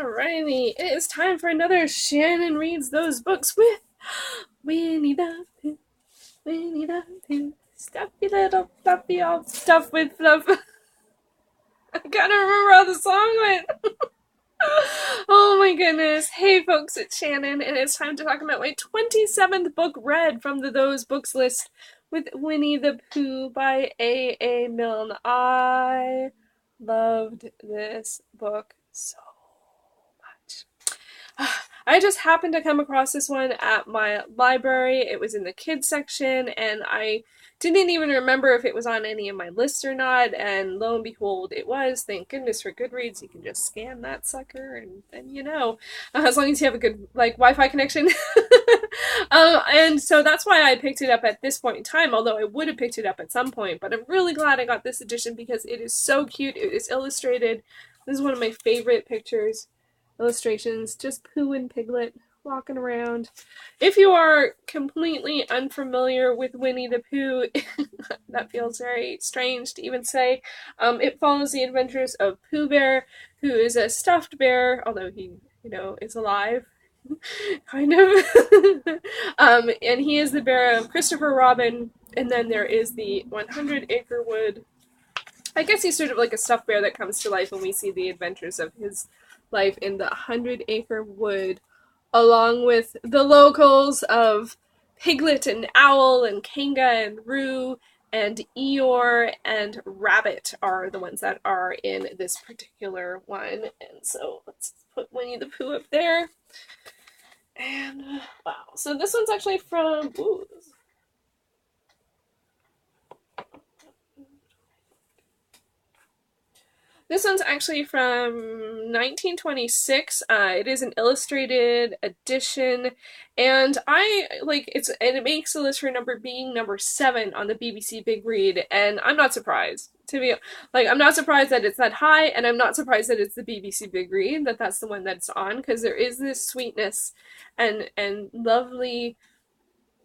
Alrighty, it is time for another Shannon Reads Those Books with Winnie the Pooh, Winnie the Pooh, stuffy little fluffy all stuffed with fluff. I gotta remember how the song went. Oh my goodness. Hey folks, it's Shannon, and it's time to talk about my 27th book read from the Those Books list with Winnie the Pooh by A. Milne. I loved this book so much. I just happened to come across this one at my library. It was in the kids section, and I didn't even remember if it was on any of my lists or not, and lo and behold, it was. Thank goodness for Goodreads. You can just scan that sucker, and then as long as you have a good, Wi-Fi connection. And so that's why I picked it up at this point in time, although I would have picked it up at some point, but I'm really glad I got this edition because it is so cute. It is illustrated. This is one of my favorite illustrations, just Pooh and Piglet walking around. If you are completely unfamiliar with Winnie the Pooh, that feels very strange to even say. It follows the adventures of Pooh Bear, who is a stuffed bear, although he, is alive. Kind of. And he is the bear of Christopher Robin, and then there is the 100-acre wood. I guess he's sort of like a stuffed bear that comes to life when we see the adventures of his life in the 100-acre wood, along with the locals of Piglet and Owl and Kanga and Roo and Eeyore and Rabbit are the ones that are in this particular one. And so let's put Winnie the Pooh up there. And wow, so this one's actually from This one's actually from 1926. It is an illustrated edition, and it makes the list for being number 7 on the BBC Big Read, and I'm not surprised. I'm not surprised that it's that high, and I'm not surprised that it's the BBC Big Read, that's the one that's on, because there is this sweetness and lovely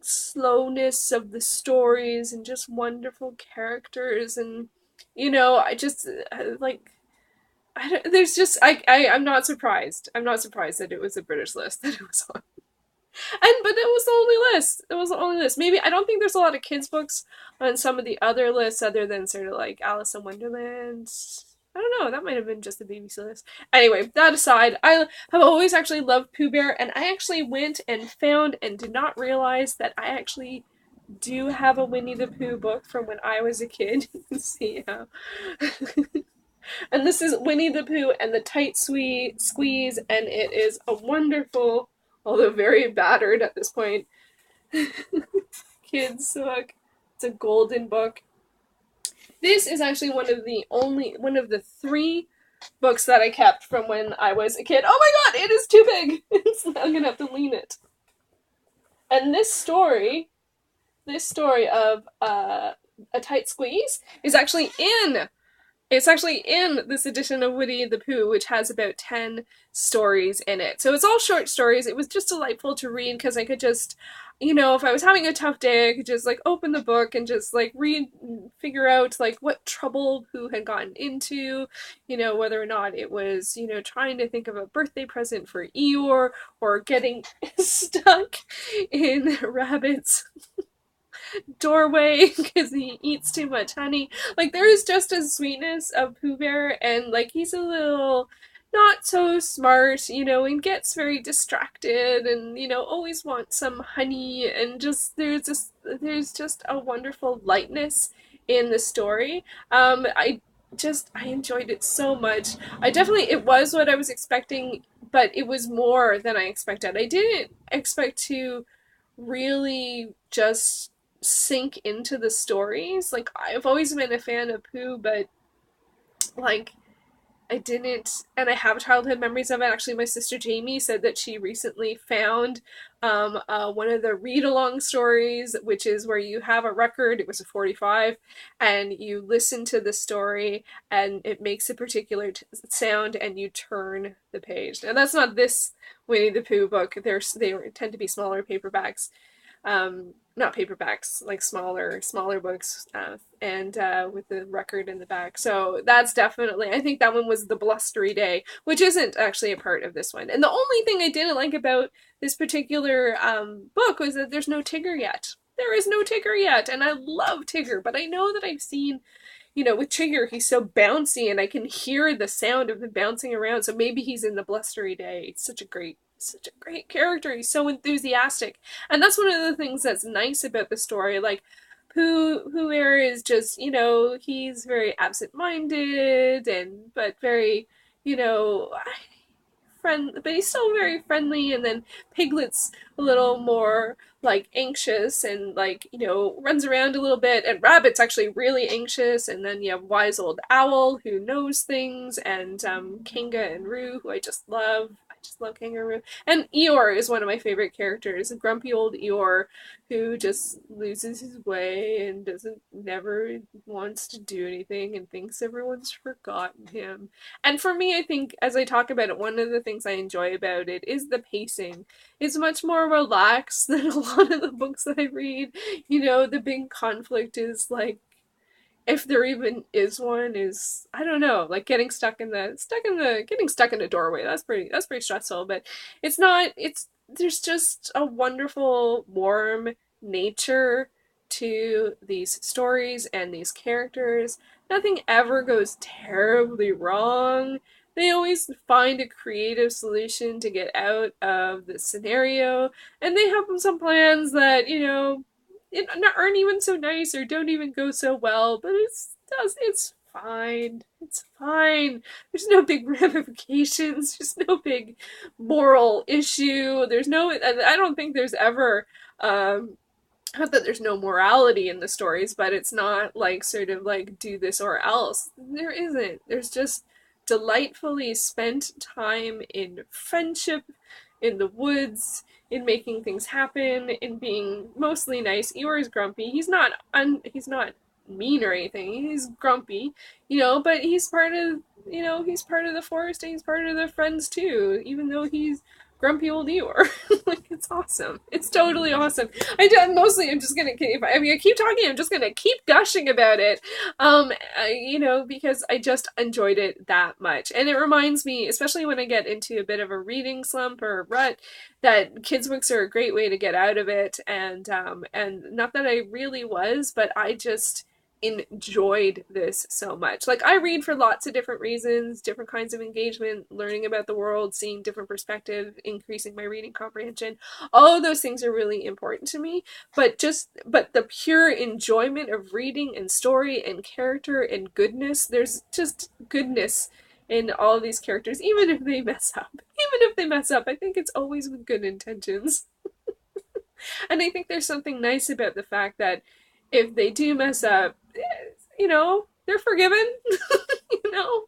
slowness of the stories and just wonderful characters, and I just I'm not surprised. I'm not surprised that it was a British list that it was on. But it was the only list. It was the only list. Maybe I don't think there's a lot of kids books on some of the other lists other than sort of like Alice in Wonderland. I don't know, that might have been just the BBC list. Anyway, that aside, I have always actually loved Pooh Bear, and I actually went and found and did not realize that I actually do have a Winnie the Pooh book from when I was a kid. See how. And this is Winnie the Pooh and the Tight Squeeze, and it is a wonderful, although very battered at this point, kids book. It's a golden book. This is actually one of the 3 books that I kept from when I was a kid. Oh my god, it is too big! I'm gonna have to lean it. And this story of a tight squeeze is actually in this edition of Winnie the Pooh, which has about 10 stories in it. So it's all short stories. It was just delightful to read because I could just, if I was having a tough day, I could just open the book and just read, figure out what trouble Pooh had gotten into, whether or not it was, trying to think of a birthday present for Eeyore or getting stuck in Rabbit's doorway because he eats too much honey. There is just a sweetness of Pooh Bear, and he's a little not so smart, and gets very distracted, and always wants some honey, and there's just a wonderful lightness in the story. I enjoyed it so much. It was what I was expecting, but it was more than I expected. I didn't expect to really just sink into the stories. I've always been a fan of Pooh, but I didn't, and I have childhood memories of it. Actually, my sister Jamie said that she recently found one of the read-along stories, which is where you have a record, it was a 45, and you listen to the story, and it makes a particular sound, and you turn the page. Now, that's not this Winnie the Pooh book. They tend to be smaller paperbacks. not paperbacks, like smaller books, and with the record in the back. So that's definitely, I think that one was The Blustery Day, which isn't actually a part of this one. And the only thing I didn't like about this particular book was that there's no Tigger yet. There is no Tigger yet, and I love Tigger, but I know that I've seen, with Tigger, he's so bouncy, and I can hear the sound of him bouncing around. So maybe he's in The Blustery Day. It's such a great character. He's so enthusiastic, and that's one of the things that's nice about the story. Like, Pooh Bear is just, he's very absent-minded and but very, you know, but he's still very friendly. And then Piglet's a little more like anxious and like runs around a little bit, and Rabbit's actually really anxious. And then you have wise old Owl who knows things, and Kanga and Roo, who I just love. I just love Kangaroo. And Eeyore is one of my favorite characters, a grumpy old Eeyore who just loses his way and doesn't never wants to do anything and thinks everyone's forgotten him. And for me, I think as I talk about it, one of the things I enjoy about it is the pacing. It's much more relaxed than a lot of the books that I read. The big conflict is like, if there even is one, is, I don't know, like getting stuck in a doorway. That's pretty stressful. But it's not. There's just a wonderful, warm nature to these stories and these characters. Nothing ever goes terribly wrong. They always find a creative solution to get out of the scenario, and they have some plans that, aren't even so nice or don't even go so well, but it's fine. It's fine. There's no big ramifications. There's no big moral issue. I don't think there's ever, not that there's no morality in the stories, but it's not like sort of like do this or else. There isn't. There's just delightfully spent time in friendship, in the woods, in making things happen, in being mostly nice. Eeyore's grumpy. He's not mean or anything. He's grumpy, but he's part of the forest, and he's part of the friends too, even though he's grumpy old Eeyore. Like, it's awesome. It's totally awesome. I'm just gonna, if I keep talking, I'm just gonna keep gushing about it, because I just enjoyed it that much. And it reminds me, especially when I get into a bit of a reading slump or rut, that kids books are a great way to get out of it. And not that I really was, but I just enjoyed this so much. Like, I read for lots of different reasons, different kinds of engagement, learning about the world, seeing different perspectives, increasing my reading comprehension. All of those things are really important to me, but the pure enjoyment of reading and story and character and goodness, there's just goodness in all of these characters, even if they mess up. I think it's always with good intentions. And I think there's something nice about the fact that if they do mess up, they're forgiven. you know,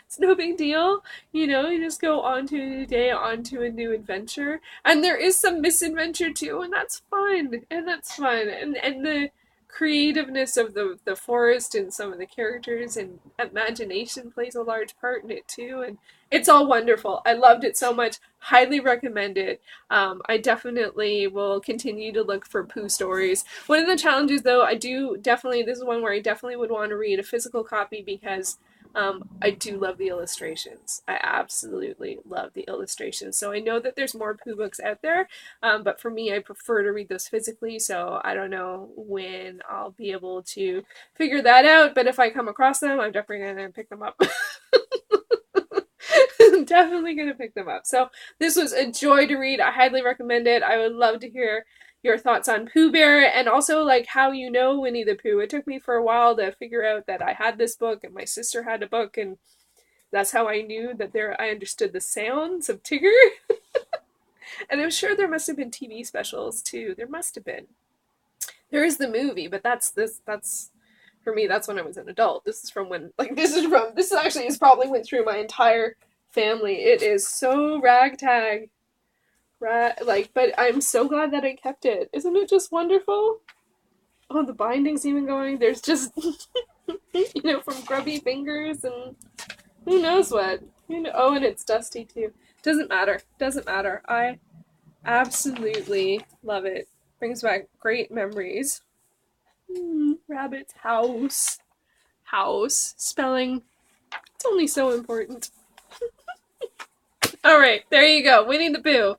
it's no big deal. You just go on to a new day, on to a new adventure. And there is some misadventure too, and that's fun. And the creativeness of the forest and some of the characters and imagination plays a large part in it too. And it's all wonderful. I loved it so much. Highly recommend it. I definitely will continue to look for Pooh stories. One of the challenges, though, this is one where I definitely would want to read a physical copy, because I do love the illustrations. I absolutely love the illustrations. So I know that there's more Pooh books out there, but for me, I prefer to read those physically. So I don't know when I'll be able to figure that out, but if I come across them, I'm definitely going to pick them up. Definitely gonna pick them up. So this was a joy to read. I highly recommend it. I would love to hear your thoughts on Pooh Bear, and also like how Winnie the Pooh. It took me for a while to figure out that I had this book and my sister had a book, and that's how I knew that I understood the sounds of Tigger. And I'm sure there must have been TV specials too. There must have been. There is the movie, but that's for me, that's when I was an adult. This is probably went through my entire family. It is so ragtag. But I'm so glad that I kept it. Isn't it just wonderful? Oh, the binding's even going. There's just, from grubby fingers and who knows what. Oh, and it's dusty too. Doesn't matter. I absolutely love it. Brings back great memories. Rabbit's house. House. Spelling. It's only so important. Alright, there you go. Winnie the Pooh.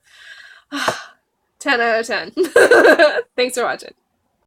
10 out of 10. Thanks for watching.